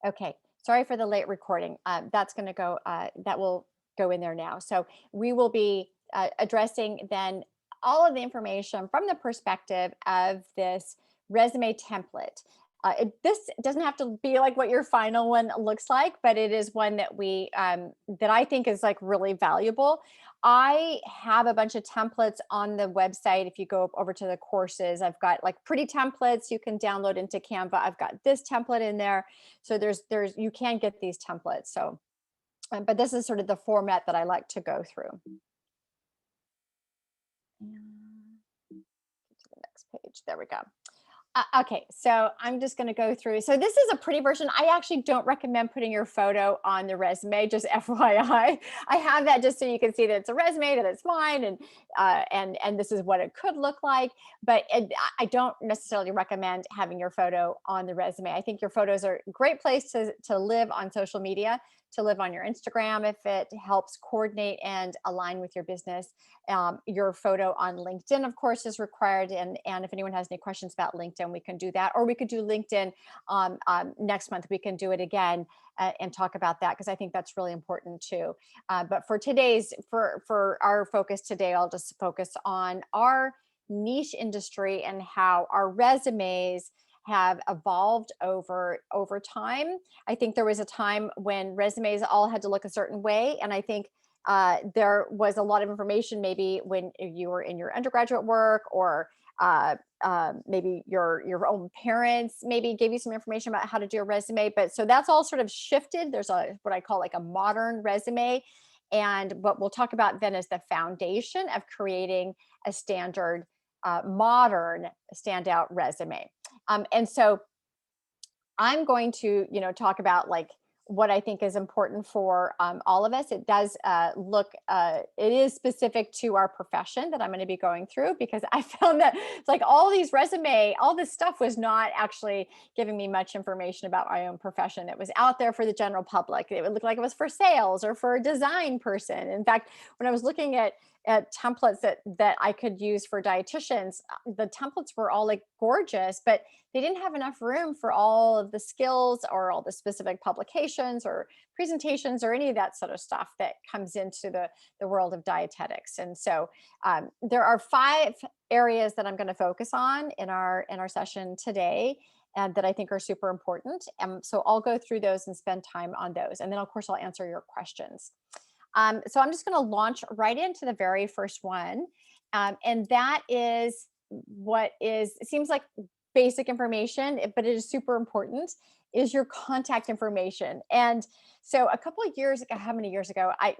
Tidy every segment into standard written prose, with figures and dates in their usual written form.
Okay, sorry for the late recording. That's going to go, that will go in there now. So we will be addressing then all of the information from the perspective of this resume template. This doesn't have to be like what your final one looks like, but it is one that that I think is like really valuable. I have a bunch of templates on the website. If you go over to the courses, I've got like pretty templates you can download into Canva. I've got this template in there. So there's you can get these templates. So, but this is sort of the format that I like to go through. And get to the next page. There we go. Okay, so I'm just going to go through. So this is a pretty version. I actually don't recommend putting your photo on the resume. Just FYI, I have that just so you can see that it's a resume, that it's mine, and this is what it could look like. But I don't necessarily recommend having your photo on the resume. I think your photos are a great place to live on social media, to live on your Instagram if it helps coordinate and align with your business. Your photo on LinkedIn, of course, is required. And if anyone has any questions about LinkedIn, we can do that. Or we could do LinkedIn next month. We can do it again and talk about that because I think that's really important too. But for our focus today, I'll just focus on our niche industry and how our resumes have evolved over time. I think there was a time when resumes all had to look a certain way, and I think there was a lot of information maybe when you were in your undergraduate work, or maybe your own parents maybe gave you some information about how to do a resume. But so that's all sort of shifted. There's a what I call like a modern resume, and what we'll talk about then is the foundation of creating a standard modern standout resume. And so I'm going to, talk about like what I think is important for all of us. It does it is specific to our profession that I'm going to be going through, because I found that it's like all this stuff was not actually giving me much information about my own profession. It was out there for the general public. It would look like it was for sales or for a design person. In fact, when I was looking at templates that I could use for dietitians, the templates were all like gorgeous, but they didn't have enough room for all of the skills or all the specific publications or presentations or any of that sort of stuff that comes into the world of dietetics. And so there are 5 areas that I'm going to focus on in our session today, and that I think are super important. And so I'll go through those and spend time on those. And then of course I'll answer your questions. So I'm just going to launch right into the very first one. And that is it seems like basic information, but it is super important, is your contact information. And so a couple of years ago, how many years ago, I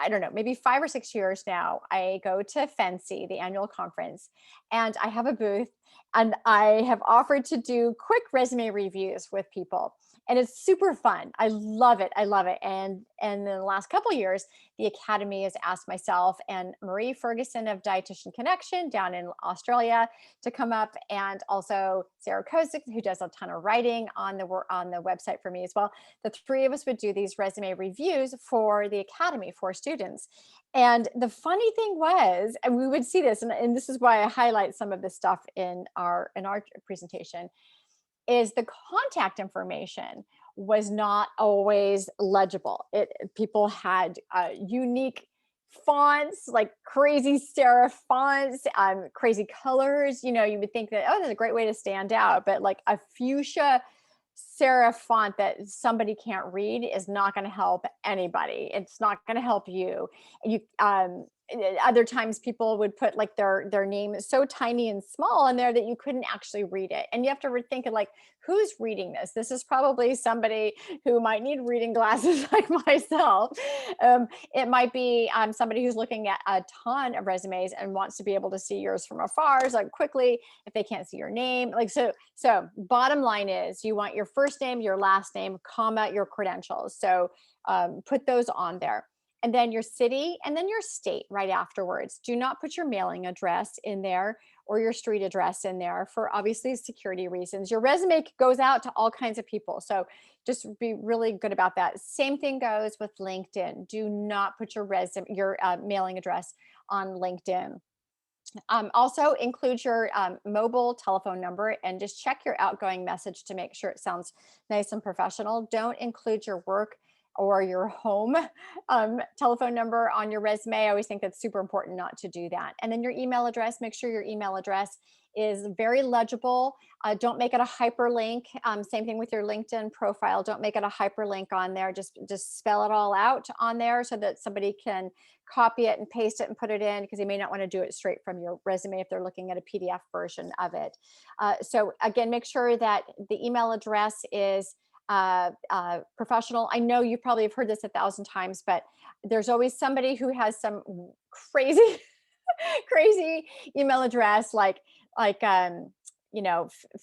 don't know, maybe 5 or 6 years now, I go to Fancy, the annual conference, and I have a booth, and I have offered to do quick resume reviews with people. And it's super fun. I love it. I love it. And in the last couple of years, the Academy has asked myself and Marie Ferguson of Dietitian Connection down in Australia to come up, and also Sarah Kozik, who does a ton of writing on the website for me as well. The 3 of us would do these resume reviews for the Academy for students. And the funny thing was, and we would see this, and this is why I highlight some of this stuff in our presentation, is the contact information was not always legible. People had unique fonts, like crazy serif fonts, crazy colors. You would think that, oh, that's a great way to stand out, but like a fuchsia serif font that somebody can't read is not going to help anybody. It's not going to help you. Other times people would put like their name is so tiny and small in there that you couldn't actually read it, and you have to think of like, who's reading this? This is probably somebody who might need reading glasses like myself. It might be somebody who's looking at a ton of resumes and wants to be able to see yours from afar, like quickly, if they can't see your name. Like, so bottom line is, you want your first name, your last name, comma, your credentials. So put those on there. And then your city, and then your state right afterwards. Do not put your mailing address in there or your street address in there, for obviously security reasons. Your resume goes out to all kinds of people, so just be really good about that. Same thing goes with LinkedIn. Do not put your mailing address on LinkedIn. Also include your mobile telephone number and just check your outgoing message to make sure it sounds nice and professional. Don't include your work or your home telephone number on your resume. I always think that's super important not to do that. And then your email address, make sure your email address is very legible. Don't make it a hyperlink. Same thing with your LinkedIn profile. Don't make it a hyperlink on there. Just spell it all out on there so that somebody can copy it and paste it and put it in, because they may not want to do it straight from your resume if they're looking at a PDF version of it. So again, make sure that the email address is professional. I know you probably have heard this 1,000 times, but there's always somebody who has some crazy, crazy email address, like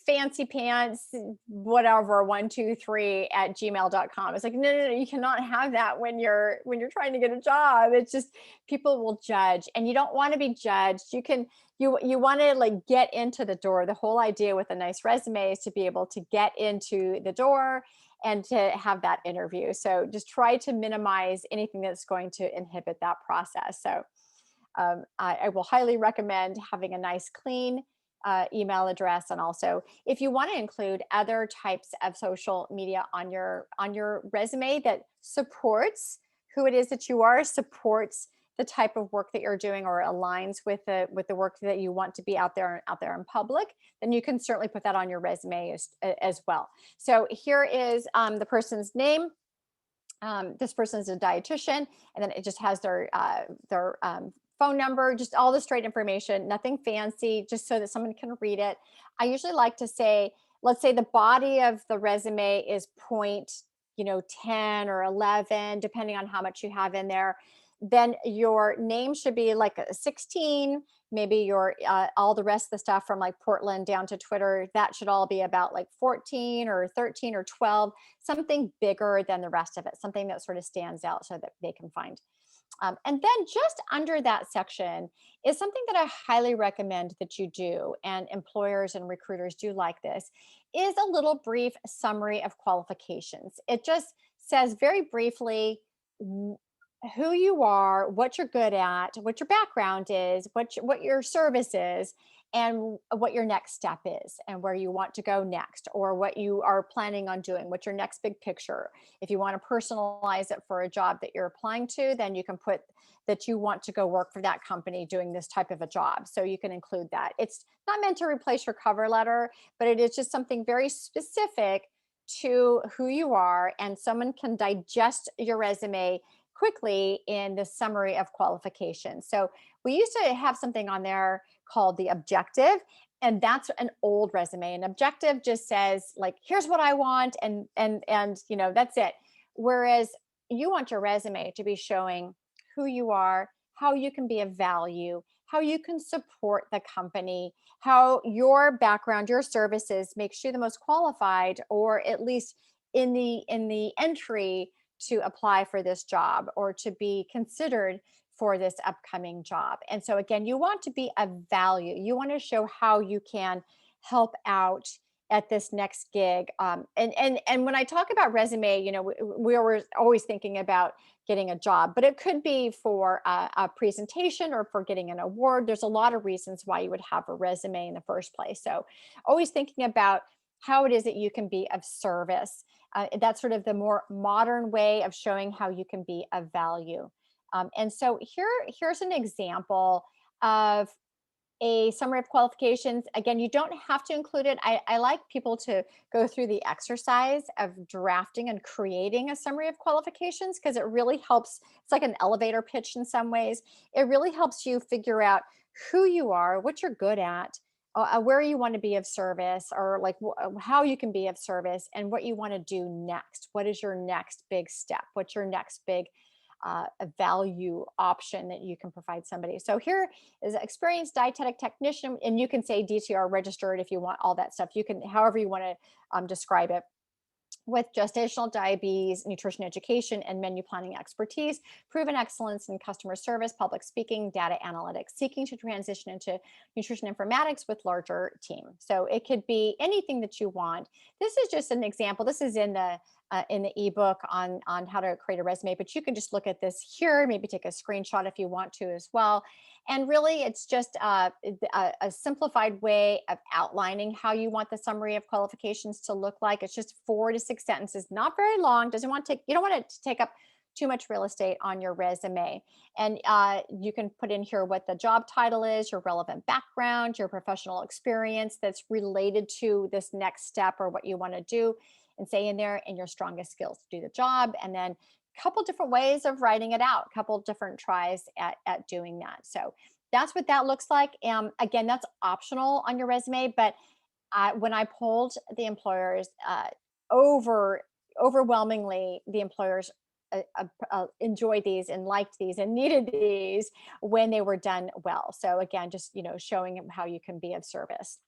fancy pants, whatever, 123 at gmail.com. It's like, no, you cannot have that when you're trying to get a job. It's just, people will judge, and you don't want to be judged. You want to like get into the door. The whole idea with a nice resume is to be able to get into the door and to have that interview. So just try to minimize anything that's going to inhibit that process. So I will highly recommend having a nice, clean email address. And also, if you want to include other types of social media on your resume that supports who it is that you are, supports the type of work that you're doing, or aligns with the work that you want to be out there in public, then you can certainly put that on your resume as well. So here is the person's name. This person is a dietitian, and then it just has their phone number, just all the straight information, nothing fancy, just so that someone can read it. I usually like to say, let's say the body of the resume is point, 10 or 11, depending on how much you have in there. Then your name should be like a 16. Maybe your all the rest of the stuff from like Portland down to Twitter, that should all be about like 14 or 13 or 12, something bigger than the rest of it, something that sort of stands out so that they can find. And then just under that section is something that I highly recommend that you do, and employers and recruiters do like this, is a little brief summary of qualifications. It just says very briefly who you are, what you're good at, what your background is, what your service is, and what your next step is, and where you want to go next, or what you are planning on doing, what's your next big picture. If you want to personalize it for a job that you're applying to, then you can put that you want to go work for that company doing this type of a job. So you can include that. It's not meant to replace your cover letter, but it is just something very specific to who you are, and someone can digest your resume quickly in the summary of qualifications. So we used to have something on there called the objective, and that's an old resume. An objective just says like, here's what I want, and that's it. Whereas you want your resume to be showing who you are, how you can be of value, how you can support the company, how your background, your services makes you the most qualified, or at least in the entry to apply for this job or to be considered for this upcoming job. And so again, you want to be of value. You want to show how you can help out at this next gig. And when I talk about resume, we were always thinking about getting a job, but it could be for a presentation or for getting an award. There's a lot of reasons why you would have a resume in the first place. So always thinking about how it is that you can be of service. That's sort of the more modern way of showing how you can be of value. And so here's an example of a summary of qualifications. Again, you don't have to include it. I like people to go through the exercise of drafting and creating a summary of qualifications, because it really helps. It's like an elevator pitch in some ways. It really helps you figure out who you are, what you're good at, where you want to be of service, or like how you can be of service, and what you want to do next. What is your next big step? What's your next big a value option that you can provide somebody. So here is experienced dietetic technician, and you can say DTR registered if you want all that stuff. You can, however you want to describe it, with gestational diabetes, nutrition education, and menu planning expertise, proven excellence in customer service, public speaking, data analytics, seeking to transition into nutrition informatics with larger team. So it could be anything that you want. This is just an example. This is in the ebook on how to create a resume, but you can just look at this here, maybe take a screenshot if you want to as well. And really, it's just a simplified way of outlining how you want the summary of qualifications to look like. It's just 4 to 6 sentences, not very long. Doesn't want to take, you don't want it to take up too much real estate on your resume. And you can put in here what the job title is, your relevant background, your professional experience that's related to this next step or what you want to do, and say in there, and your strongest skills to do the job. And then a couple different ways of writing it out, a couple different tries at doing that. So that's what that looks like. Again, that's optional on your resume, but when I polled the employers, over overwhelmingly the employers enjoyed these and liked these and needed these when they were done well. So again, just showing them how you can be of service.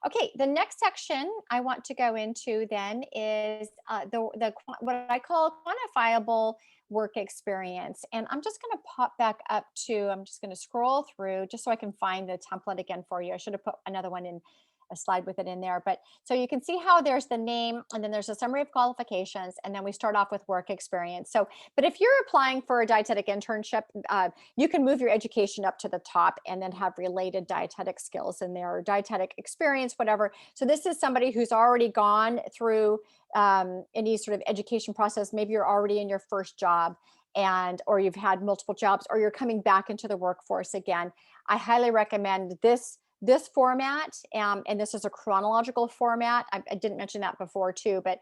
Okay, the next section I want to go into then is what I call quantifiable work experience. And I'm just going to pop back up to, I'm just going to scroll through just so I can find the template again for you. I should have put another one in, a slide with it in there. But so you can see how there's the name, and then there's a summary of qualifications, and then we start off with work experience. So, but if you're applying for a dietetic internship, you can move your education up to the top and then have related dietetic skills in there, or dietetic experience, whatever. So this is somebody who's already gone through any sort of education process. Maybe you're already in your first job, and or you've had multiple jobs, or you're coming back into the workforce again. I highly recommend this format, and this is a chronological format. I didn't mention that before too, but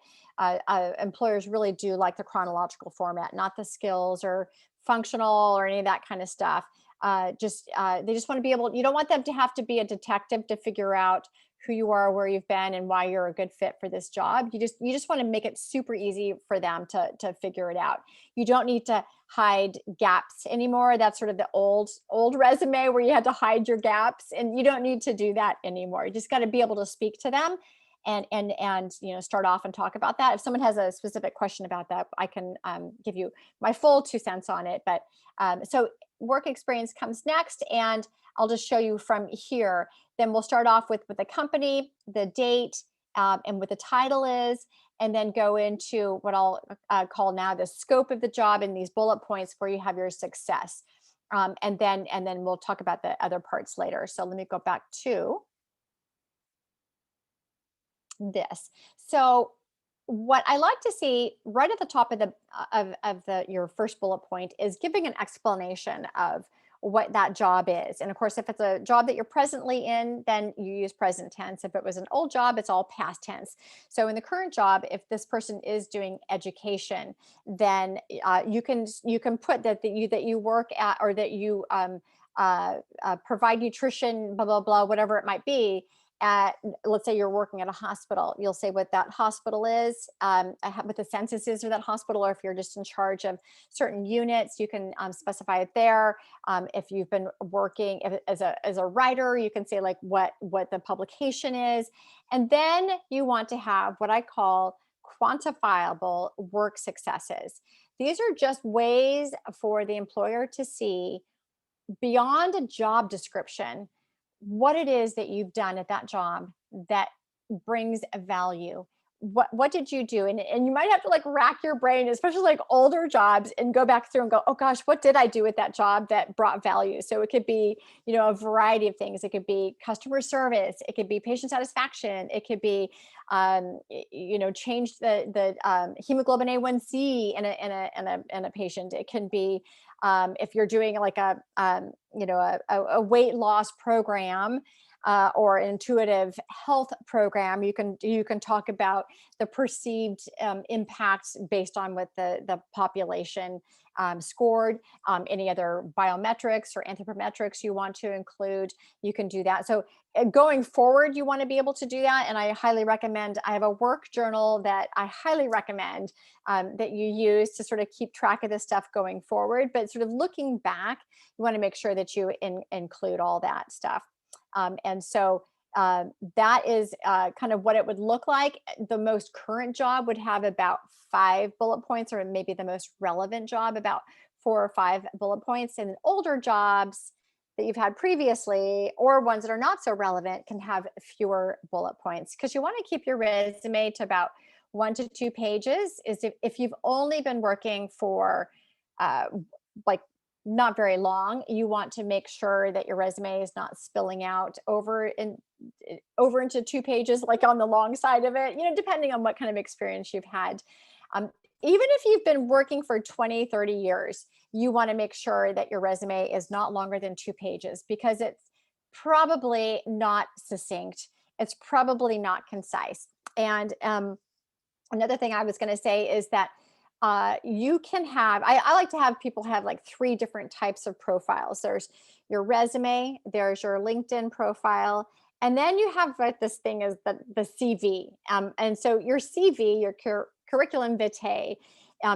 employers really do like the chronological format, not the skills or functional or any of that kind of stuff. They just want to be able, you don't want them to have to be a detective to figure out who you are, where you've been, and why you're a good fit for this job. You just want to make it super easy for them to figure it out. You don't need to hide gaps anymore. That's sort of the old resume where you had to hide your gaps, and you don't need to do that anymore. You just got to be able to speak to them and start off and talk about that. If someone has a specific question about that, I can give you my full 2 cents on it. But so work experience comes next, and I'll just show you from here. Then we'll start off with the company, the date, and what the title is, and then go into what I'll call now the scope of the job and these bullet points where you have your success. And then we'll talk about the other parts later. So let me go back to this. So what I like to see right at the top of the your first bullet point is giving an explanation of what that job is. And of course, if it's a job that you're presently in, then you use present tense. If it was an old job, it's all past tense. So in the current job, if this person is doing education, then you can put that you work at, or that you provide nutrition, blah blah blah, whatever it might be, at, let's say you're working at a hospital. You'll say what that hospital is, what the census is for that hospital, or if you're just in charge of certain units, you can specify it there. If you've been working as a writer, you can say like what the publication is. And then you want to have what I call quantifiable work successes. These are just ways for the employer to see beyond a job description what it is that you've done at that job that brings a value. What did you do? And you might have to like rack your brain, especially like older jobs, and go back through and go, oh gosh, what did I do at that job that brought value? So it could be, a variety of things. It could be customer service. It could be patient satisfaction. It could be, change the hemoglobin A1C in a patient. It can be, if you're doing like a weight loss program, or intuitive health program, you can talk about the perceived impacts based on what the population scored. Any other biometrics or anthropometrics you want to include, you can do that. So going forward, you want to be able to do that. And I highly recommend, I have a work journal that I highly recommend that you use to sort of keep track of this stuff going forward. But sort of looking back, you want to make sure that you include all that stuff. And so that is kind of what it would look like. The most current job would have about 5 bullet points, or maybe the most relevant job about 4 or 5 bullet points. And older jobs that you've had previously, or ones that are not so relevant, can have fewer bullet points, because you want to keep your resume to about 1 to 2 pages. Is if you've only been working for like not very long. You want to make sure that your resume is not spilling out over into 2 pages, like on the long side of it, depending on what kind of experience you've had. Um, Even if you've been working for 20, 30 years, you want to make sure that your resume is not longer than 2 pages, because it's probably not succinct. It's probably not concise. And another thing I was going to say is that you can have, I like to have people have like 3 different types of profiles. There's your resume, there's your LinkedIn profile, and then you have like this thing is the CV. And so your CV, your curriculum vitae,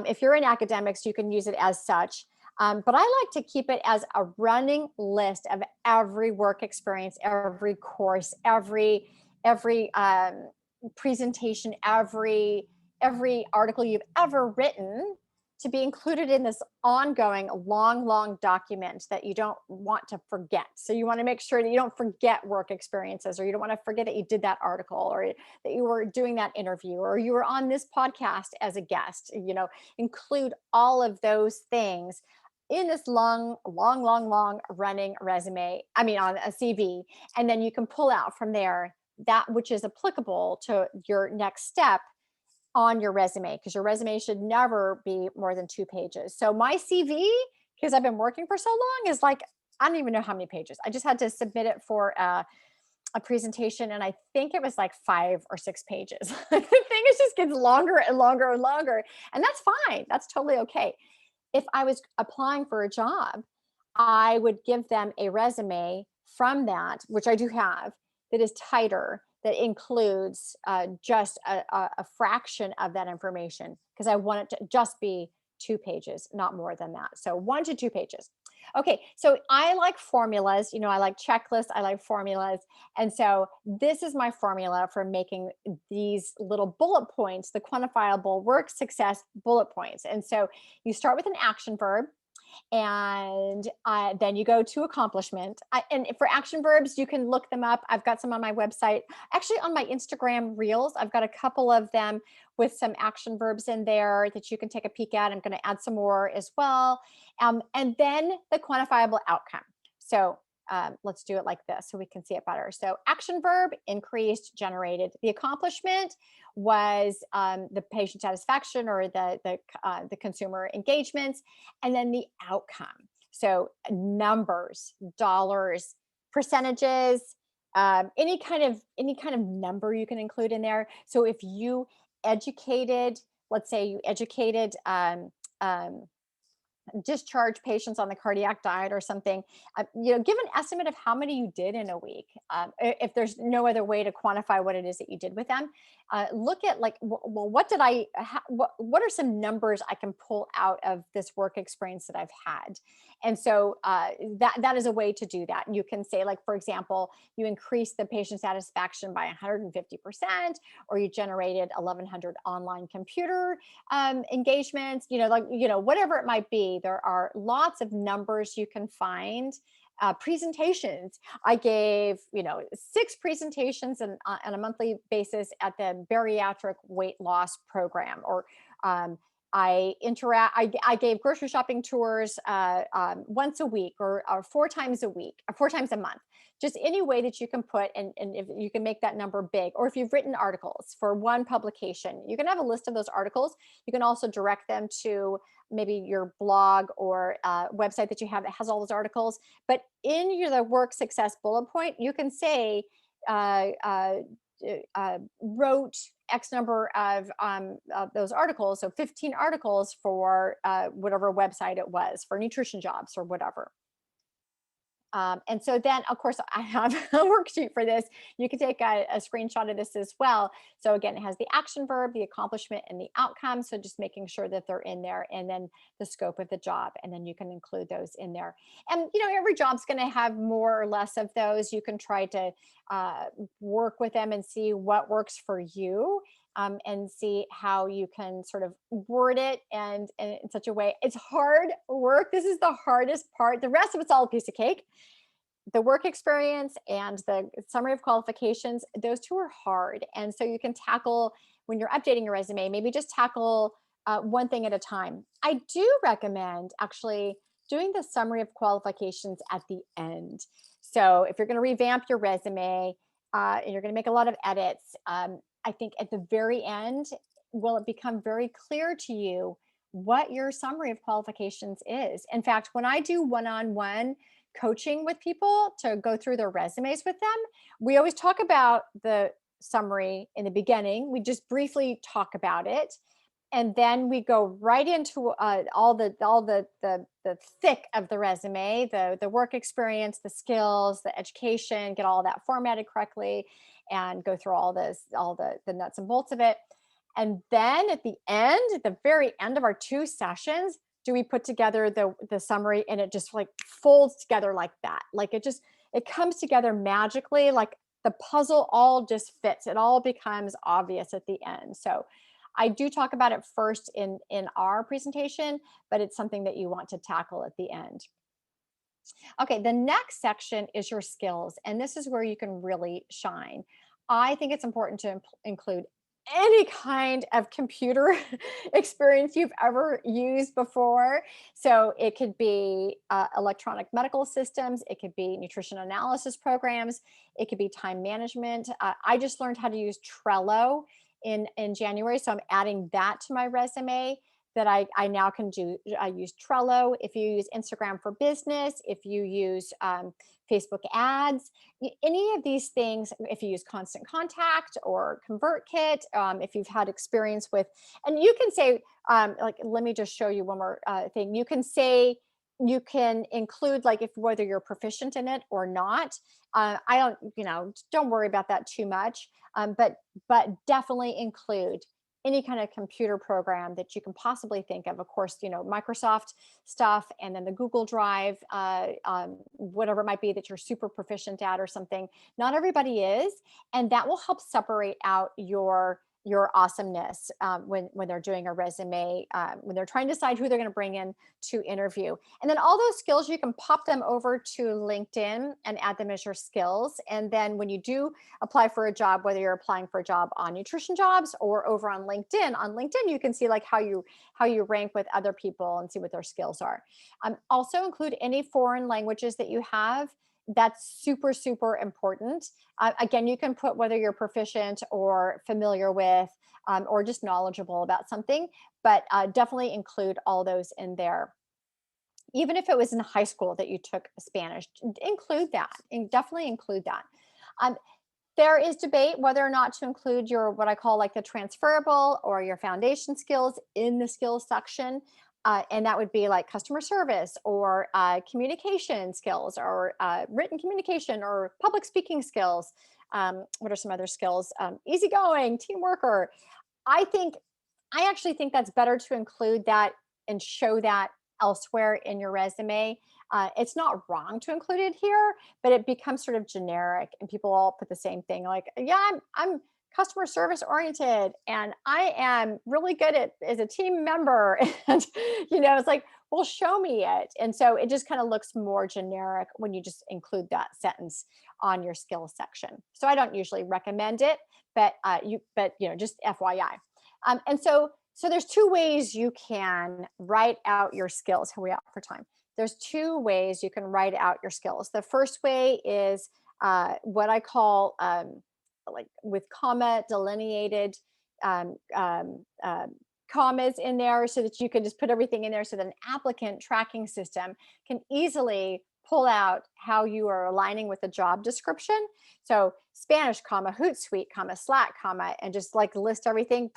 if you're in academics, you can use it as such. But I like to keep it as a running list of every work experience, every course, every presentation, every article you've ever written, to be included in this ongoing long document that you don't want to forget. So you want to make sure that you don't forget work experiences, or you don't want to forget that you did that article, or that you were doing that interview, or you were on this podcast as a guest. Include all of those things in this long running resume, I mean, on a CV. And then you can pull out from there that which is applicable to your next step on your resume, because your resume should never be more than 2 pages. So my CV, because I've been working for so long, is like, I don't even know how many pages. I just had to submit it for a presentation, and I think it was like 5 or 6 pages. The thing is, just gets longer and longer and longer, and that's fine. That's totally okay. If I was applying for a job, I would give them a resume from that, which I do have, that is tighter, that includes just a fraction of that information, because I want it to just be 2 pages, not more than that. So 1 to 2 pages. Okay, so I like formulas. I like checklists. I like formulas. And so this is my formula for making these little bullet points, the quantifiable work success bullet points. And so you start with an action verb, and then you go to accomplishment. And for action verbs, you can look them up. I've got some on my website. Actually, on my Instagram reels, I've got a couple of them with some action verbs in there that you can take a peek at. I'm going to add some more as well. And then the quantifiable outcome. So let's do it like this so we can see it better. So action verb, increased, generated. The accomplishment was the patient satisfaction, or the consumer engagements, and then the outcome. So numbers, dollars, percentages, any kind of number you can include in there. So if you educated, let's say you educated discharge patients on the cardiac diet or something, give an estimate of how many you did in a week. If there's no other way to quantify what it is that you did with them, look at like, well, what are some numbers I can pull out of this work experience that I've had? And so that is a way to do that. You can say, like, for example, you increased the patient satisfaction by 150%, or you generated 1,100 online computer engagements, whatever it might be. There are lots of numbers you can find. Presentations. I gave, 6 presentations on a monthly basis at the bariatric weight loss program, or I gave grocery shopping tours once a week, or 4 times a week, or 4 times a month. Just any way that you can put, and if you can make that number big, or if you've written articles for one publication, you can have a list of those articles. You can also direct them to maybe your blog or website that you have that has all those articles. But in the work success bullet point, you can say, wrote X number of those articles, so 15 articles for whatever website it was, for NutritionJobs or whatever. And so then, of course, I have a worksheet for this. You can take a screenshot of this as well. So again, it has the action verb, the accomplishment, and the outcome. So just making sure that they're in there, and then the scope of the job, and then you can include those in there. And every job's going to have more or less of those. You can try to work with them and see what works for you. And see how you can sort of word it and in such a way. It's hard work. This is the hardest part. The rest of it's all a piece of cake. The work experience and the summary of qualifications, those two are hard. And so you can tackle, when you're updating your resume, maybe just tackle one thing at a time. I do recommend actually doing the summary of qualifications at the end. So if you're going to revamp your resume, and you're going to make a lot of edits, I think at the very end, will it become very clear to you what your summary of qualifications is. In fact, when I do one-on-one coaching with people to go through their resumes with them, we always talk about the summary in the beginning. We just briefly talk about it, and then we go right into all the thick of the resume, the work experience, the skills, the education, get all that formatted correctly, and go through all the nuts and bolts of it. And then at the end, at the very end of our 2 sessions, do we put together the summary, and it just like folds together like that. Like it comes together magically, like the puzzle all just fits. It all becomes obvious at the end. So I do talk about it first in our presentation, but it's something that you want to tackle at the end. Okay, the next section is your skills, and this is where you can really shine. I think it's important to include any kind of computer experience you've ever used before. So it could be electronic medical systems, it could be nutrition analysis programs, it could be time management. I just learned how to use Trello in January, so I'm adding that to my resume, that I now can do. I use Trello. If you use Instagram for business, if you use Facebook ads, any of these things, if you use Constant Contact or ConvertKit, if you've had experience with, and you can say, like, let me just show you one more thing. You can say, you can include like if whether you're proficient in it or not. I don't worry about that too much, but definitely include any kind of computer program that you can possibly think of. Of course, Microsoft stuff, and then the Google Drive, whatever it might be that you're super proficient at or something. Not everybody is, and that will help separate out your awesomeness when they're doing a resume, when they're trying to decide who they're going to bring in to interview. And then all those skills, you can pop them over to LinkedIn and add them as your skills. And then when you do apply for a job, whether you're applying for a job on NutritionJobs or over on LinkedIn, you can see like how you rank with other people and see what their skills are. Also include any foreign languages that you have. That's super, super important. Again, you can put whether you're proficient or familiar with, or just knowledgeable about something, but definitely include all those in there. Even if it was in high school that you took Spanish, include that, and definitely include that. There is debate whether or not to include your, what I call like the transferable or your foundation skills in the skills section. And that would be like customer service or communication skills, or written communication or public speaking skills. What are some other skills? Easygoing, team worker. I actually think that's better to include that and show that elsewhere in your resume. It's not wrong to include it here, but it becomes sort of generic, and people all put the same thing. Like, yeah, I'm customer service oriented, and I am really good at as a team member. And it's like, well, show me it. And so it just kind of looks more generic when you just include that sentence on your skills section. So I don't usually recommend it, but just FYI. And so there's 2 ways you can write out your skills. How are we out for time? There's 2 ways you can write out your skills. The first way is what I call like with comma delineated commas in there, so that you can just put everything in there, so that an applicant tracking system can easily pull out how you are aligning with the job description. So Spanish, comma, Hootsuite, comma, Slack, comma, and just like list everything,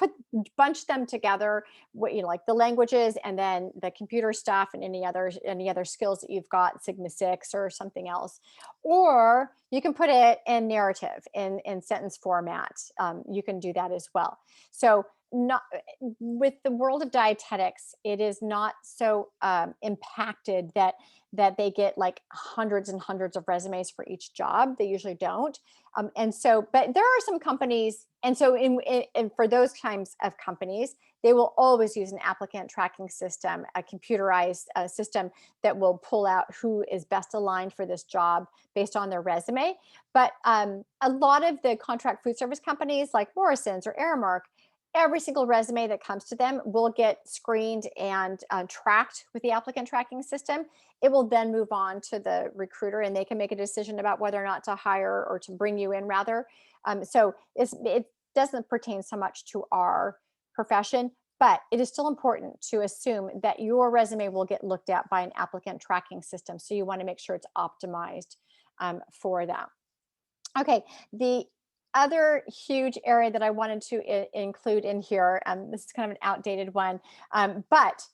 bunch them together, like the languages and then the computer stuff and any other skills that you've got, Sigma 6 or something else. Or you can put it in narrative, in sentence format. You can do that as well. So not with the world of dietetics, it is not so impacted that they get like hundreds and hundreds of resumes for each job. They usually don't. And so, but there are some companies, and so in for those kinds of companies, they will always use an applicant tracking system, a computerized system that will pull out who is best aligned for this job based on their resume. But a lot of the contract food service companies like Morrison's or Aramark, every single resume that comes to them will get screened and tracked with the applicant tracking system. It will then move on to the recruiter, and they can make a decision about whether or not to hire or to bring you in, rather. So it doesn't pertain so much to our profession, but it is still important to assume that your resume will get looked at by an applicant tracking system. So you want to make sure it's optimized for that. Okay, the other huge area that I wanted to include in here, this is kind of an outdated one, but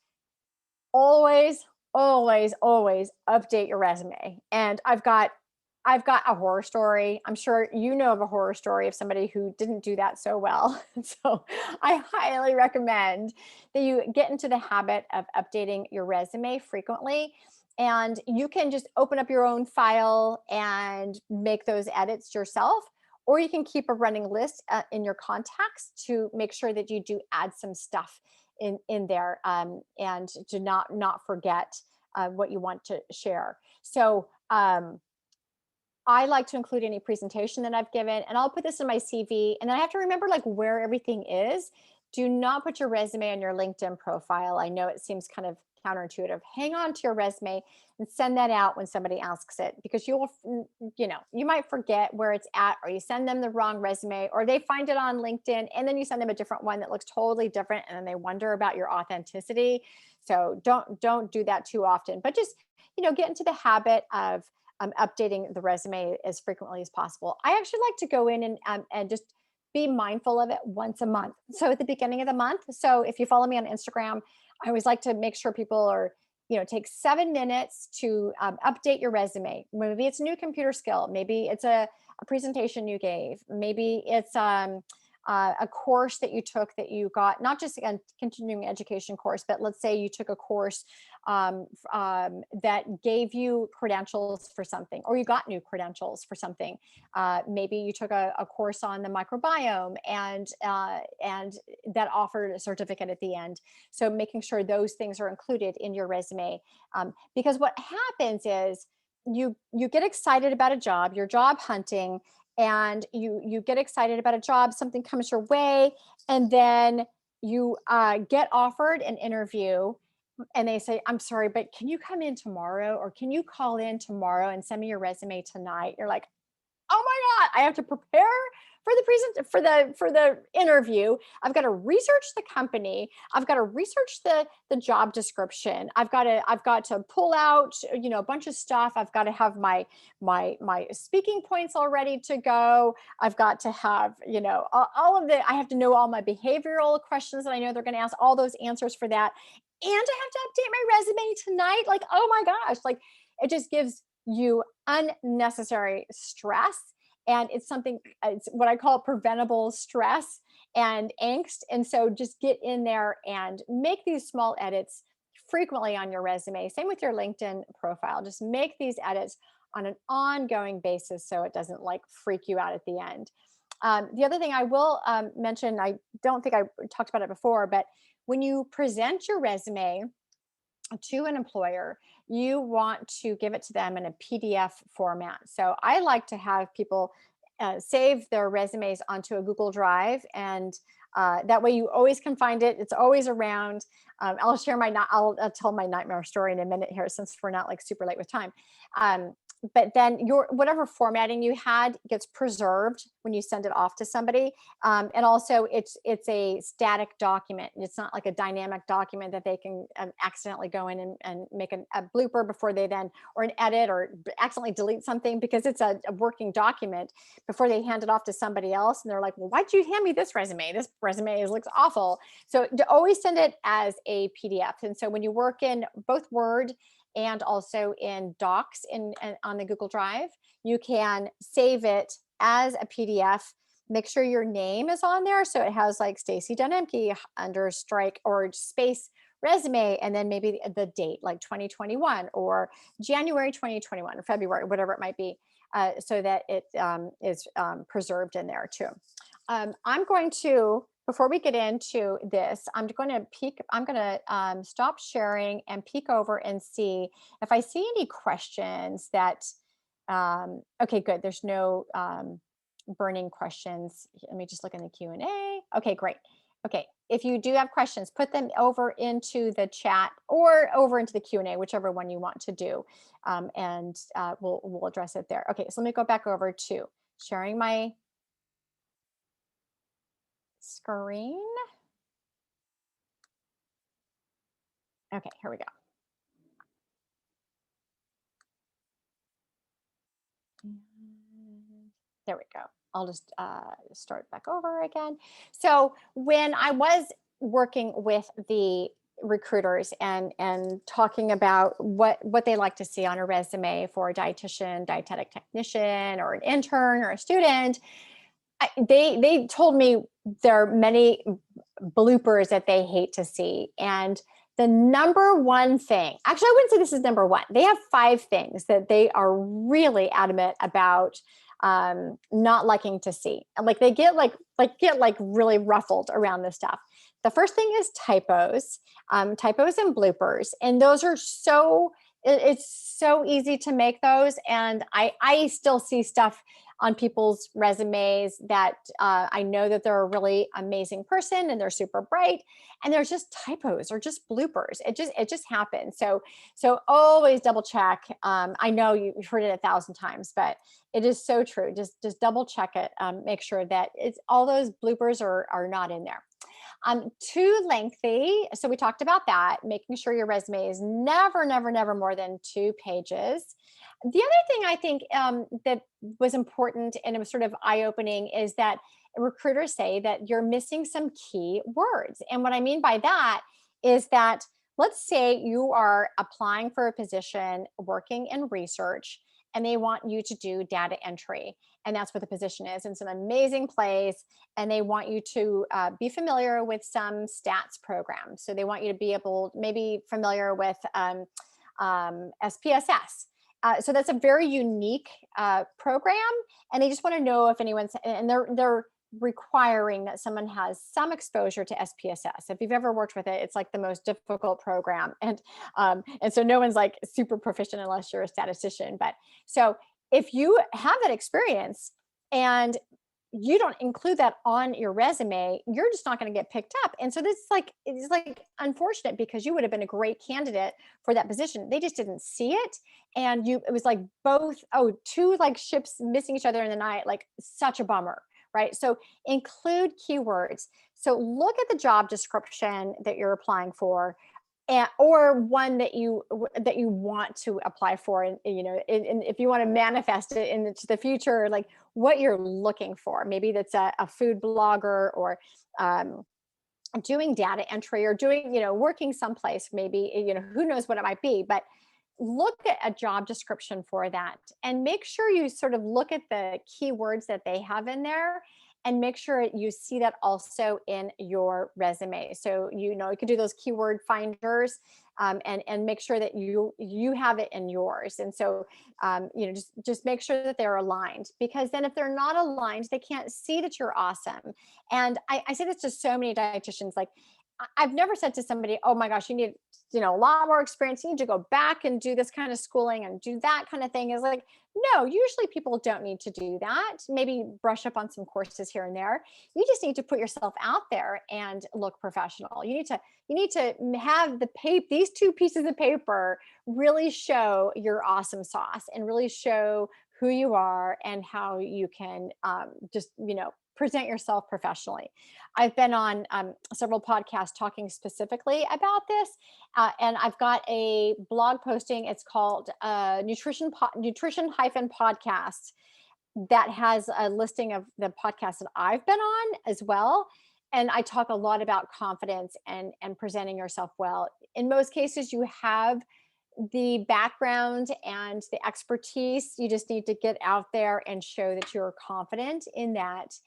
always, always, always update your resume. And I've got a horror story. I'm sure you know of a horror story of somebody who didn't do that so well. So I highly recommend that you get into the habit of updating your resume frequently. And you can just open up your own file and make those edits yourself, or you can keep a running list in your contacts to make sure that you do add some stuff in there, and to not forget what you want to share. So I like to include any presentation that I've given, and I'll put this in my CV, and then I have to remember like where everything is. Do not put your resume on your LinkedIn profile. I know it seems kind of counterintuitive. Hang on to your resume and send that out when somebody asks it, because you might forget where it's at, or you send them the wrong resume, or they find it on LinkedIn and then you send them a different one that looks totally different, and then they wonder about your authenticity. So don't do that too often, but just get into the habit of updating the resume as frequently as possible. I actually like to go in and just be mindful of it once a month. So at the beginning of the month. So if you follow me on Instagram, I always like to make sure people are, take 7 minutes to update your resume. Maybe it's a new computer skill. Maybe it's a presentation you gave. Maybe it's a course that you took that you got, not just a continuing education course, but let's say you took a course that gave you credentials for something, or you got new credentials for something. Maybe you took a course on the microbiome, and that offered a certificate at the end. So making sure those things are included in your resume, because what happens is you get excited about a job, you're job hunting, and you get excited about a job, something comes your way, and then you get offered an interview, and they say, I'm sorry, but can you come in tomorrow, or can you call in tomorrow and send me your resume tonight? You're like, oh my God, I have to prepare for the interview. I've got to research the company. I've got to research the job description. I've got to pull out, a bunch of stuff. I've got to have my speaking points all ready to go. I've got to have, I have to know all my behavioral questions that I know they're going to ask, all those answers for that. And I have to update my resume tonight. Like, oh my gosh, like it just gives you unnecessary stress. And it's what I call preventable stress and angst. And so just get in there and make these small edits frequently on your resume. Same with your LinkedIn profile. Just make these edits on an ongoing basis so it doesn't like freak you out at the end. The other thing I will mention, I don't think I talked about it before, but when you present your resume to an employer, you want to give it to them in a PDF format. So I like to have people save their resumes onto a Google Drive, and that way you always can find it. It's always around. I'll tell my nightmare story in a minute here, since we're not like super late with time. But then whatever formatting you had gets preserved when you send it off to somebody. And also it's a static document. It's not like a dynamic document that they can accidentally go in and make a blooper before they then, or an edit, or accidentally delete something, because it's a working document before they hand it off to somebody else. And they're like, well, why'd you hand me this resume? This resume looks awful. So to always send it as a PDF. And so when you work in both Word and also in Docs on the Google Drive, you can save it as a PDF. Make sure your name is on there, so it has like Stacy Dunemke _ or space resume, and then maybe the date, like 2021 or January 2021 or February, whatever it might be, so that it is preserved in there too. I'm going to, before we get into this, I'm going to stop sharing and peek over and see if I see any questions that, okay, good. There's no burning questions. Let me just look in the Q&A. Okay, great. Okay, if you do have questions, put them over into the chat or over into the Q&A, whichever one you want to do, and we'll address it there. Okay, so let me go back over to sharing my screen. Okay, here we go. There we go. I'll just start back over again. So when I was working with the recruiters and talking about what they like to see on a resume for a dietitian, dietetic technician, or an intern or a student, they told me there are many bloopers that they hate to see. And the number one thing, actually, I wouldn't say this is number one. They have 5 things that they are really adamant about not liking to see. And like they get really ruffled around this stuff. The first thing is typos, typos and bloopers. And those are it's so easy to make those. And I still see stuff on people's resumes that I know that they're a really amazing person and they're super bright, and there's just typos or just bloopers. It just happens. So always double check. I know you've heard it 1,000 times, but it is so true. Just double check it. Make sure that it's all those bloopers are not in there. Too lengthy. So we talked about that, making sure your resume is never, never, never more than 2 pages. The other thing I think that was important and it was sort of eye-opening is that recruiters say that you're missing some key words. And what I mean by that is that let's say you are applying for a position working in research and they want you to do data entry. And that's what the position is. And it's an amazing place. And they want you to be familiar with some stats programs. So they want you to be maybe familiar with SPSS. So that's a very unique program, and they just want to know if anyone's, and they're requiring that someone has some exposure to SPSS. If you've ever worked with it, it's like the most difficult program, and so no one's like super proficient unless you're a statistician. But so if you have that experience and you don't include that on your resume, you're just not going to get picked up. And so it's like unfortunate because you would have been a great candidate for that position. They just didn't see it. And it was like two like ships missing each other in the night, like such a bummer, right? So include keywords. So look at the job description that you're applying for, or one that you want to apply for, and if you want to manifest it into the future, like what you're looking for. Maybe that's a food blogger, or doing data entry, or doing working someplace. Maybe who knows what it might be, but look at a job description for that and make sure you sort of look at the keywords that they have in there, and make sure you see that also in your resume. So you can do those keyword finders, and make sure that you have it in yours. And so just make sure that they're aligned, because then if they're not aligned, they can't see that you're awesome. And I say this to so many dietitians. Like, I've never said to somebody, oh my gosh, you need a lot more experience, you need to go back and do this kind of schooling and do that kind of thing. Is like, no, usually people don't need to do that. Maybe brush up on some courses here and there. You just need to put yourself out there and look professional. You need to have these 2 pieces of paper really show your awesome sauce, and really show who you are and how you can just present yourself professionally. I've been on several podcasts talking specifically about this, and I've got a blog posting. It's called Nutrition Podcast, that has a listing of the podcasts that I've been on as well. And I talk a lot about confidence and presenting yourself well. In most cases, you have the background and the expertise. You just need to get out there and show that you're confident in that.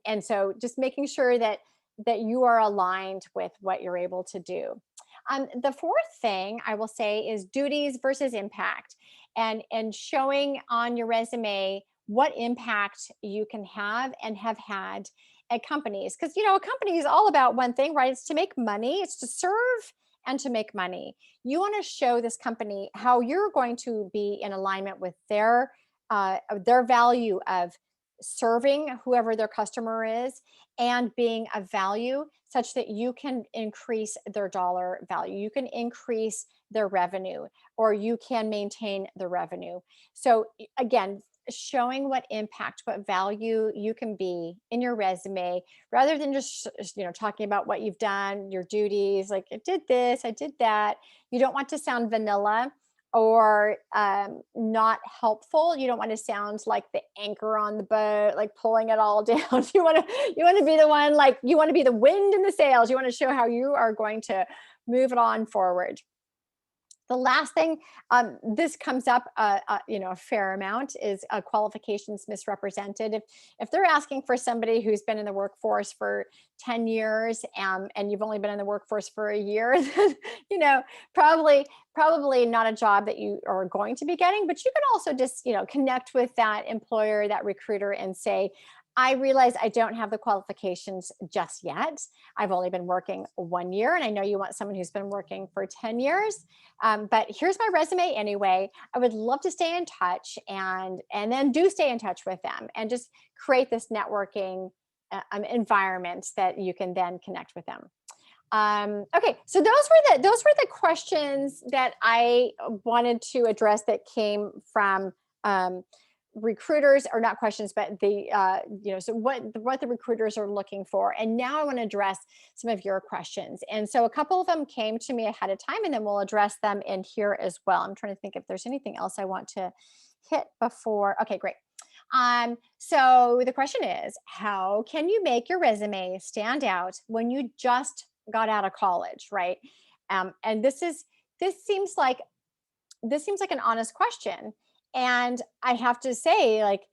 And so just making sure that you are aligned with what you're able to do. The 4th thing I will say is duties versus impact, and showing on your resume what impact you can have and have had at companies. Because a company is all about one thing, right? It's to make money. It's to serve and to make money. You want to show this company how you're going to be in alignment with their value of serving whoever their customer is, and being of value such that you can increase their dollar value, you can increase their revenue, or you can maintain the revenue. So again, showing what impact, what value you can be in your resume, rather than just talking about what you've done, your duties, like I did this, I did that. You don't want to sound vanilla or not helpful. You don't want to sound like the anchor on the boat, like pulling it all down. You want to be the one, like you want to be the wind in the sails. You want to show how you are going to move it on forward. The last thing, this comes up, a fair amount, is qualifications misrepresented. If they're asking for somebody who's been in the workforce for 10 years, and you've only been in the workforce for a year, then probably not a job that you are going to be getting. But you can also just connect with that employer, that recruiter, and say, I realize I don't have the qualifications just yet. I've only been working 1 year, and I know you want someone who's been working for 10 years. But here's my resume anyway. I would love to stay in touch, and then do stay in touch with them, and just create this networking environment that you can then connect with them. Okay, so those were the questions that I wanted to address that came from recruiters, or not questions, but so what the recruiters are looking for. And now I want to address some of your questions. And so a couple of them came to me ahead of time, and then we'll address them in here as well. I'm trying to think if there's anything else I want to hit before. Okay, great. So the question is, how can you make your resume stand out when you just got out of college, right? And this seems like an honest question. And I have to say, like,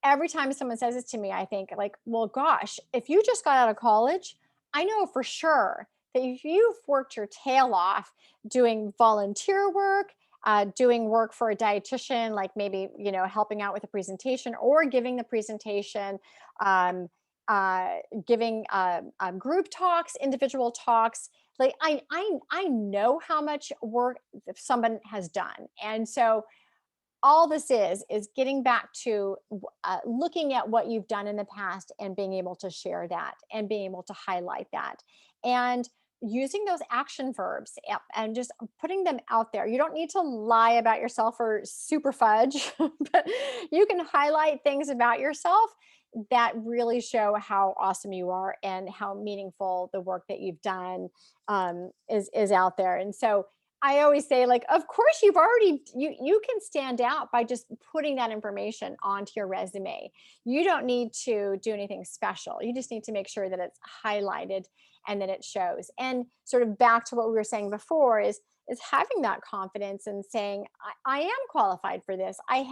every time someone says this to me, I think, like, well, gosh, if you just got out of college, I know for sure that if you've worked your tail off doing volunteer work, doing work for a dietitian, like maybe, helping out with a presentation, or giving the presentation, um, giving group talks, individual talks. Like I know how much work someone has done. And so all this is getting back to looking at what you've done in the past, and being able to share that, and being able to highlight that, and using those action verbs, and just putting them out there. You don't need to lie about yourself or super fudge, but you can highlight things about yourself that really show how awesome you are, and how meaningful the work that you've done is out there. And so I always say, like, of course you can stand out by just putting that information onto your resume. You don't need to do anything special. You just need to make sure that it's highlighted and that it shows. And sort of back to what we were saying before, is having that confidence and saying, I am qualified for this. I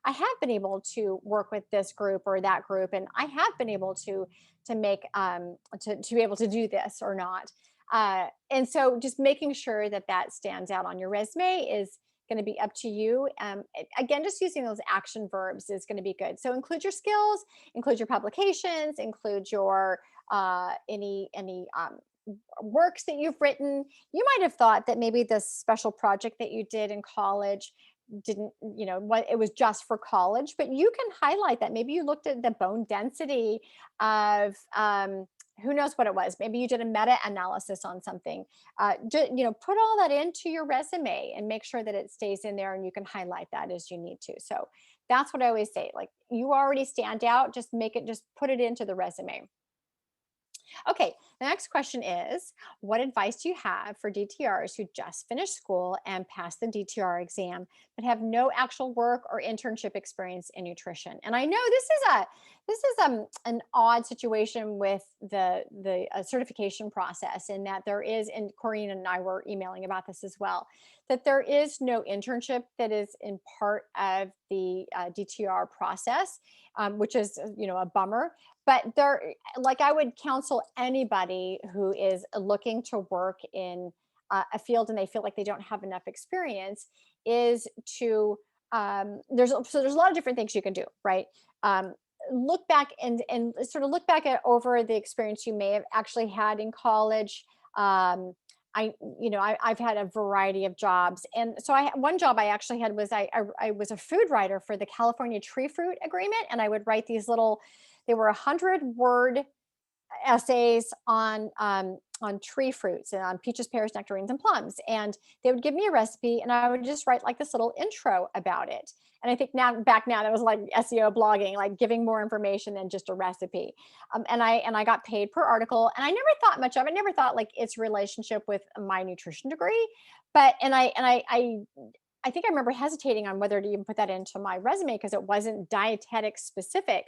have been able to work with this group or that group, and I have been able to make to be able to do this or not. And so just making sure that that stands out on your resume is going to be up to you. Again, just using those action verbs is going to be good. So include your skills, include your publications, include your any works that you've written. You might have thought that maybe this special project that you did in college didn't, what it was just for college, but you can highlight that. Maybe you looked at the bone density of who knows what it was. Maybe you did a meta-analysis on something. Put all that into your resume, and make sure that it stays in there, and you can highlight that as you need to. So that's what I always say. Like, you already stand out, just put it into the resume. Okay, the next question is, what advice do you have for DTRs who just finished school and passed the DTR exam, but have no actual work or internship experience in nutrition? And I know this is an odd situation with the certification process, in that there is, and Corrine and I were emailing about this as well, that there is no internship that is in part of the DTR process, which is a bummer. But like, I would counsel anybody who is looking to work in a field, and they feel like they don't have enough experience, is to there's a lot of different things you can do, right? Look back and sort of look back at over the experience you may have actually had in college. I've had a variety of jobs, and so one job I actually had was I was a food writer for the California Tree Fruit Agreement, and I would write these little, they were 100-word essays on tree fruits and on peaches, pears, nectarines, and plums. And they would give me a recipe, and I would just write like this little intro about it. And I think now that was like SEO blogging, like giving more information than just a recipe. And I got paid per article, and I never thought much of it. I never thought like its relationship with my nutrition degree, but I think I remember hesitating on whether to even put that into my resume because it wasn't dietetic specific.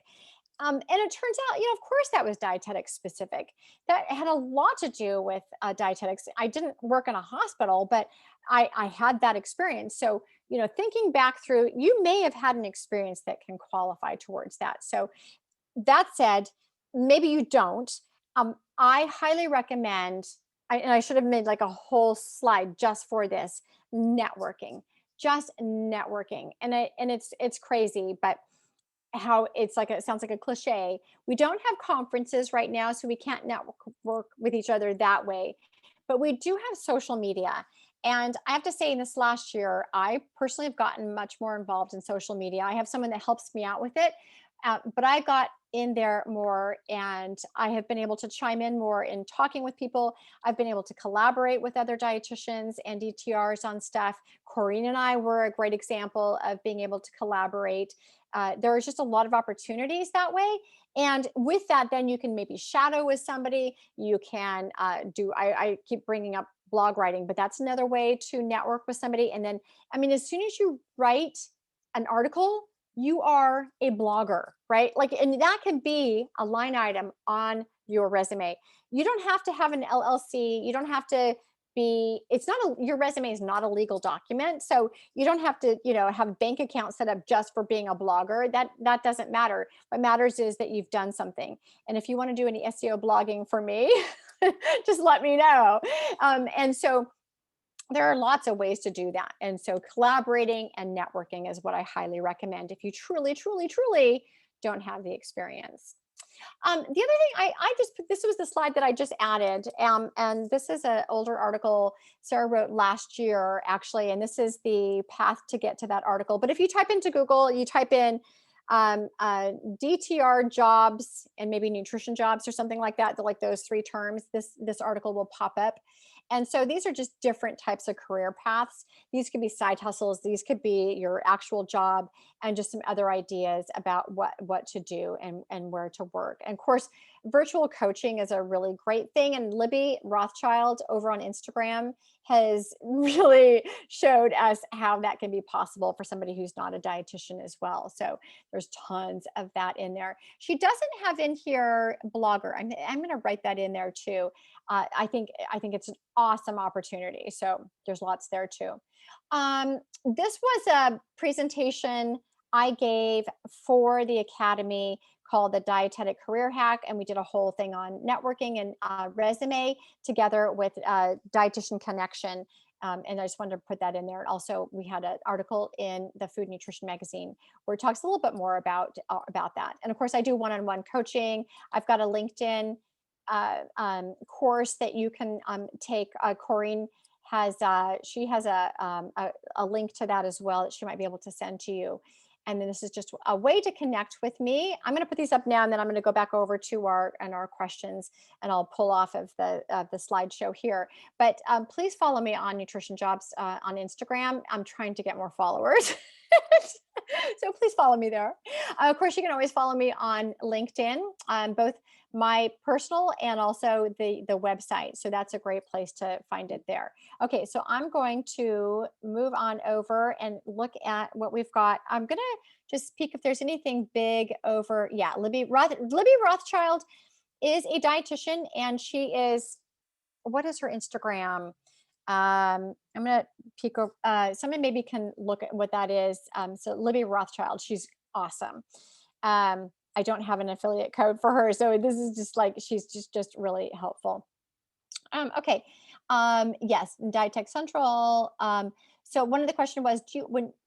And it turns out, of course, that was dietetic specific. That had a lot to do with dietetics. I didn't work in a hospital, but I had that experience. So, thinking back through, you may have had an experience that can qualify towards that. So, that said, maybe you don't. I highly recommend, and I should have made like a whole slide just for this networking, just networking, and it's crazy, but how it's like it sounds like a cliche. We don't have conferences right now, so we can't network work with each other that way. But we do have social media. And I have to say, in this last year, I personally have gotten much more involved in social media. I have someone that helps me out with it. But I got in there more, and I have been able to chime in more in talking with people. I've been able to collaborate with other dietitians and DTRs on stuff. Corrine and I were a great example of being able to collaborate. There are just a lot of opportunities that way. And with that, then you can maybe shadow with somebody. You can I keep bringing up blog writing, but that's another way to network with somebody. And then, I mean, as soon as you write an article, you are a blogger, right? Like, and that can be a line item on your resume. You don't have to have an LLC. You don't have to be, it's not your resume is not a legal document. So you don't have to, have a bank account set up just for being a blogger. That doesn't matter. What matters is that you've done something. And if you want to do any SEO blogging for me, just let me know. And so there are lots of ways to do that. And so collaborating and networking is what I highly recommend if you truly, truly, truly don't have the experience. The other thing I just put, this was the slide that I just added, and this is an older article Sarah wrote last year, actually, and this is the path to get to that article. But if you type into Google, you type in DTR jobs and maybe nutrition jobs or something like that, like those three terms, this article will pop up. And so these are just different types of career paths. These could be side hustles, these could be your actual job, and just some other ideas about what to do and where to work. And of course, virtual coaching is a really great thing. And Libby Rothschild over on Instagram has really showed us how that can be possible for somebody who's not a dietitian as well. So there's tons of that in there. She doesn't have in here blogger. I'm going to write that in there too. I think it's an awesome opportunity. So there's lots there too. This was a presentation I gave for the Academy called the Dietetic Career Hack, and we did a whole thing on networking and resume together with Dietitian Connection. And I just wanted to put that in there. And also, we had an article in the Food Nutrition magazine where it talks a little bit more about that. And of course, I do one-on-one coaching. I've got a LinkedIn course that you can take. Corrine has she has a link to that as well that she might be able to send to you. And then this is just a way to connect with me. I'm going to put these up now, and then I'm going to go back over to our questions, and I'll pull off of the slideshow here. But please follow me on NutritionJobs on Instagram. I'm trying to get more followers. So please follow me there. Of course, you can always follow me on LinkedIn, both my personal and also the website. So that's a great place to find it there. Okay, so I'm going to move on over and look at what we've got. I'm going to just peek if there's anything big over. Yeah, Libby Rothschild is a dietitian, and she is, what is her Instagram? I'm going to peek over. Somebody maybe can look at what that is. So Libby Rothschild, she's awesome. I don't have an affiliate code for her, so this is just like, she's just really helpful. Okay. Yes, Dietech Central. So one of the question was,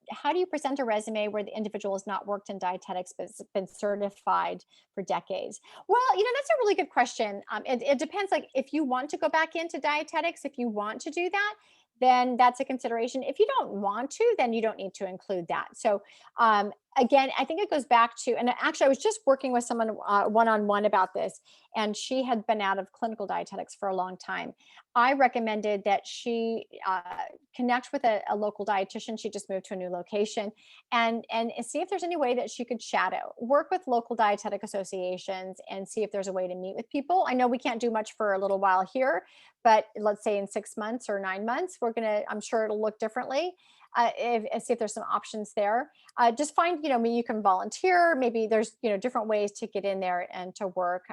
how do you present a resume where the individual has not worked in dietetics but has been certified for decades? Well, that's a really good question. It depends. Like, if you want to go back into dietetics, if you want to do that, then that's a consideration. If you don't want to, then you don't need to include that. So again, I think it goes back to, and actually, I was just working with someone one-on-one about this, and she had been out of clinical dietetics for a long time. I recommended that she connect with a local dietitian. She just moved to a new location, and see if there's any way that she could shadow, work with local dietetic associations, and see if there's a way to meet with people. I know we can't do much for a little while here, but let's say in 6 months or 9 months, I'm sure it'll look differently. See if there's some options there. Just find, maybe you can volunteer. Maybe there's, different ways to get in there and to work.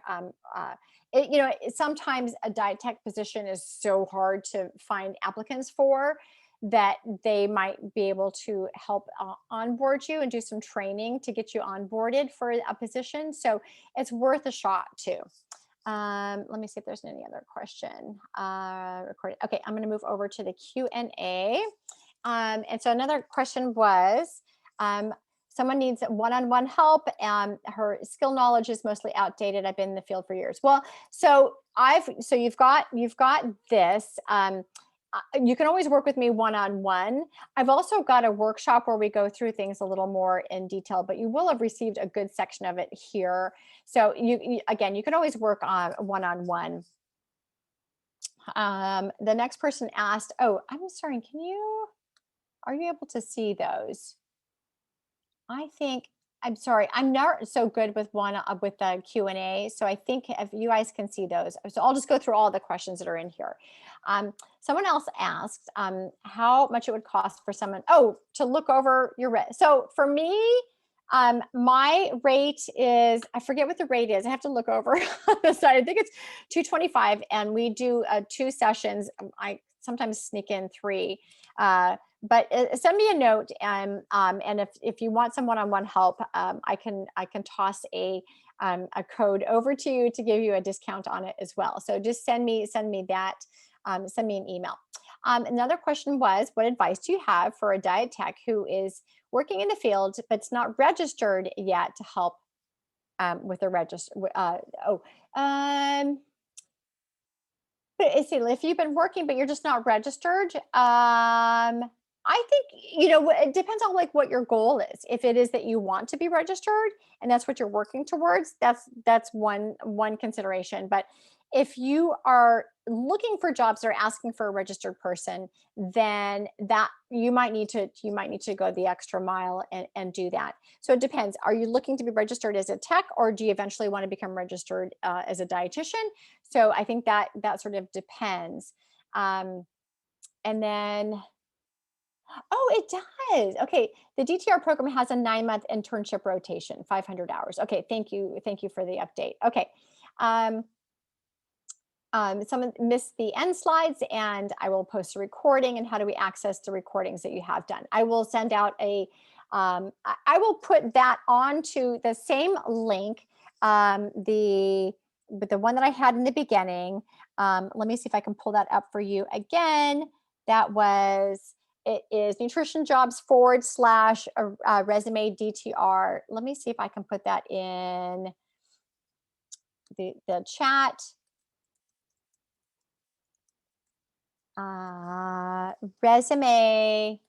Sometimes a diet tech position is so hard to find applicants for that they might be able to help onboard you and do some training to get you onboarded for a position. So it's worth a shot too. Let me see if there's any other question. Recorded. Okay, I'm going to move over to the Q&A. And so another question was, someone needs one-on-one help. Her skill knowledge is mostly outdated. I've been in the field for years. Well, so you've got this. You can always work with me one-on-one. I've also got a workshop where we go through things a little more in detail, but you will have received a good section of it here. So you can always work on one-on-one. The next person asked, oh, I'm sorry, are you able to see those? I'm sorry, I'm not so good with with the Q&A. So I think if you guys can see those, so I'll just go through all the questions that are in here. Someone else asked how much it would cost for someone, to look over your so for me, my rate is, I forget what the rate is. I have to look over on the side. I think it's $225, and we do 2 sessions. I sometimes sneak in 3. But send me a note, and if you want some one-on-one help, I can toss a code over to you to give you a discount on it as well. So just send me that. Send me an email. Another question was, what advice do you have for a diet tech who is working in the field but's not registered yet to help with the register? If you've been working but you're just not registered, I think, it depends on what your goal is. If it is that you want to be registered and that's what you're working towards, that's one consideration. But if you are looking for jobs that are asking for a registered person, then that you might need to go the extra mile and do that. So it depends. Are you looking to be registered as a tech, or do you eventually want to become registered as a dietitian? So I think that sort of depends. And then, it does. Okay. The DTR program has a 9-month internship rotation, 500 hours. Okay. Thank you. Thank you for the update. Okay. Someone missed the end slides, and I will post a recording. And how do we access the recordings that you have done? I will send out I will put that onto the same link, the one that I had in the beginning. Let me see if I can pull that up for you again. It is NutritionJobs / resume DTR. Let me see if I can put that in the chat. Resume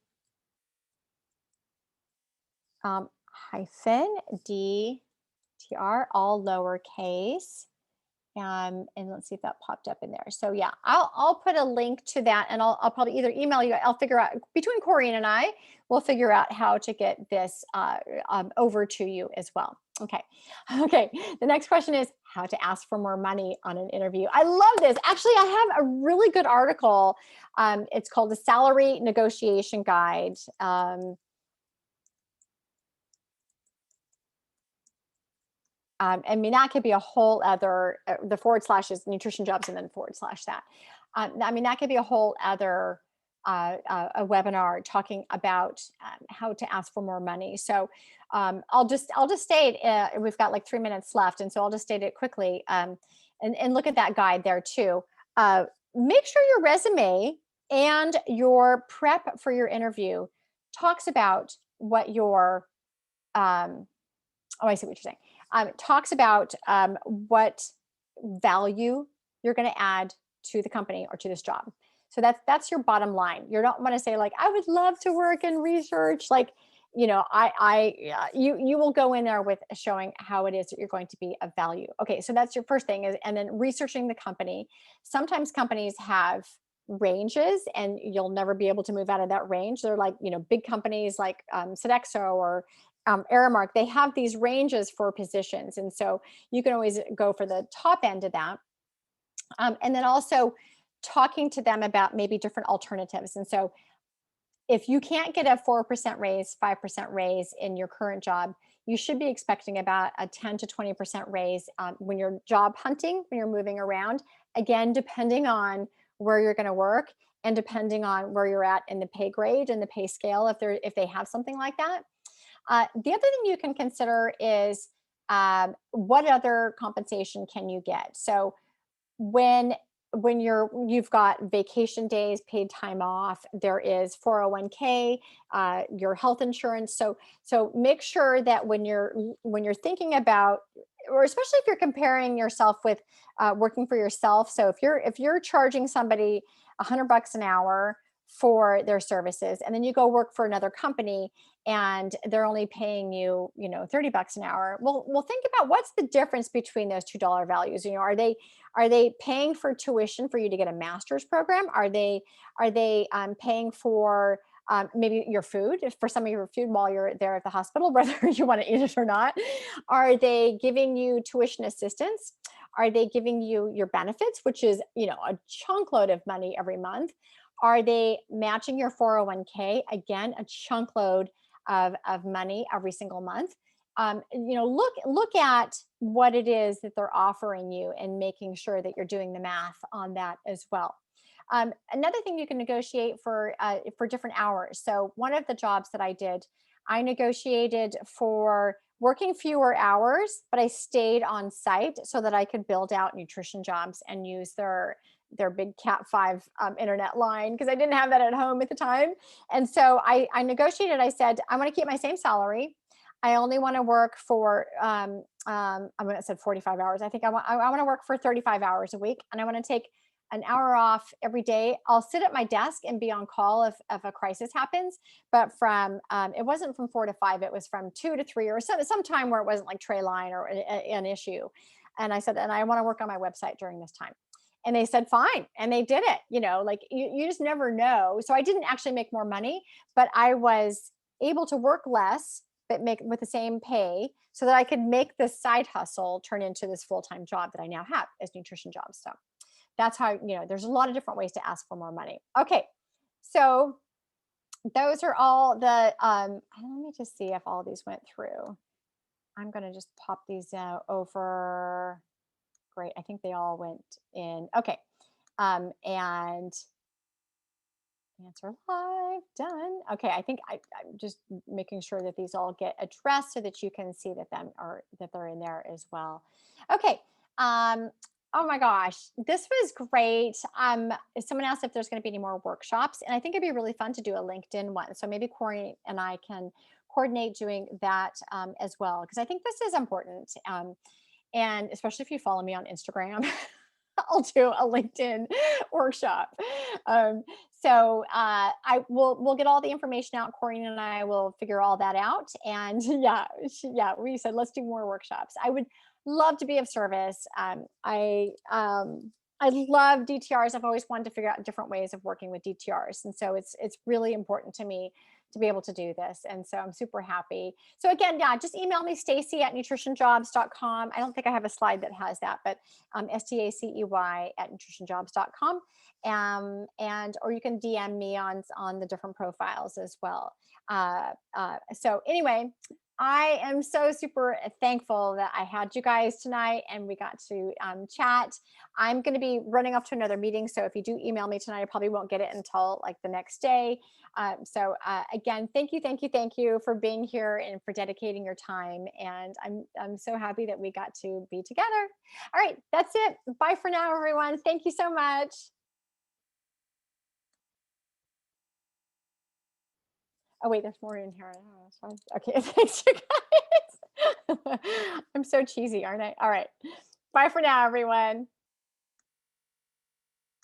hyphen DTR, all lowercase. And let's see if that popped up in there. So yeah, I'll put a link to that, and I'll probably either email you. I'll figure out, between Corey and I, we'll figure out how to get this over to you as well. Okay. The next question is how to ask for more money on an interview. I love this. Actually, I have a really good article. It's called the Salary Negotiation Guide. I mean, that could be a whole other, the / is NutritionJobs and then / that. I mean, that could be a whole other a webinar talking about how to ask for more money. So I'll just state, we've got like 3 minutes left. And so I'll just state it quickly, and look at that guide there too. Make sure your resume and your prep for your interview talks about what your, I see what you're saying. Talks about what value you're going to add to the company or to this job. So that's your bottom line. You don't want to say I would love to work in research. you will go in there with showing how it is that you're going to be of value. Okay, so that's your first thing is, and then researching the company. Sometimes companies have ranges and you'll never be able to move out of that range. They're like, big companies like Sodexo or Aramark, they have these ranges for positions. And so you can always go for the top end of that. And then also talking to them about maybe different alternatives. And so if you can't get a 4% raise, 5% raise in your current job, you should be expecting about a 10 to 20% raise when you're job hunting, when you're moving around. Again, depending on where you're going to work and depending on where you're at in the pay grade and the pay scale, if they have something like that. The other thing you can consider is what other compensation can you get? So when you've got vacation days, paid time off, there is 401k, your health insurance. So make sure that when you're thinking about, or especially if you're comparing yourself with working for yourself. So if you're charging somebody $100 an hour for their services, and then you go work for another company and they're only paying you, $30 an hour. Well, think about what's the difference between those $2 values. Are they paying for tuition for you to get a master's program? Are they paying for maybe your food, for some of your food while you're there at the hospital, whether you want to eat it or not? Are they giving you tuition assistance? Are they giving you your benefits, which is, a chunk load of money every month? Are they matching your 401k? Again, a chunk load of money every single month. Look at what it is that they're offering you and making sure that you're doing the math on that as well. Another thing you can negotiate for different hours. So one of the jobs that I did, I negotiated for working fewer hours, but I stayed on site so that I could build out NutritionJobs and use their big Cat5 internet line because I didn't have that at home at the time. And so I negotiated. I said, I want to keep my same salary. I only want to work for I'm going to say 45 hours. I think I want to work for 35 hours a week, and I want to take an hour off every day. I'll sit at my desk and be on call if a crisis happens. But from it wasn't from 4 to 5, it was from 2 to 3 or some time where it wasn't like tray line or an issue. And I said, and I want to work on my website during this time. And they said, fine. And they did it, like you just never know. So I didn't actually make more money, but I was able to work less, but make with the same pay so that I could make this side hustle turn into this full-time job that I now have as NutritionJobs. So that's how, there's a lot of different ways to ask for more money. Okay. So those are all the, let me just see if all these went through. I'm going to just pop these over. Great. I think they all went in. Okay. And answer live, done. Okay. I think I'm just making sure that these all get addressed so that you can see that they're in there as well. Okay. Oh my gosh, this was great. Someone asked if there's going to be any more workshops, and I think it'd be really fun to do a LinkedIn one. So maybe Corey and I can coordinate doing that as well, because I think this is important. And especially if you follow me on Instagram, I'll do a LinkedIn workshop. We'll get all the information out. Corey and I will figure all that out. And we said, let's do more workshops. I would love to be of service. I love DTRs. I've always wanted to figure out different ways of working with DTRs. And so it's really important to me to be able to do this. And so I'm super happy. So again, just email me, Stacy@nutritionjobs.com. I don't think I have a slide that has that, but STACEY@nutritionjobs.com. Or you can DM me on the different profiles as well. So anyway, I am so super thankful that I had you guys tonight and we got to chat. I'm going to be running off to another meeting. So if you do email me tonight, I probably won't get it until like the next day. Again, thank you for being here and for dedicating your time. And I'm so happy that we got to be together. All right, that's it. Bye for now, everyone. Thank you so much. Oh wait, there's more in here. Oh, okay, thanks you guys. I'm so cheesy, aren't I? All right. Bye for now, everyone.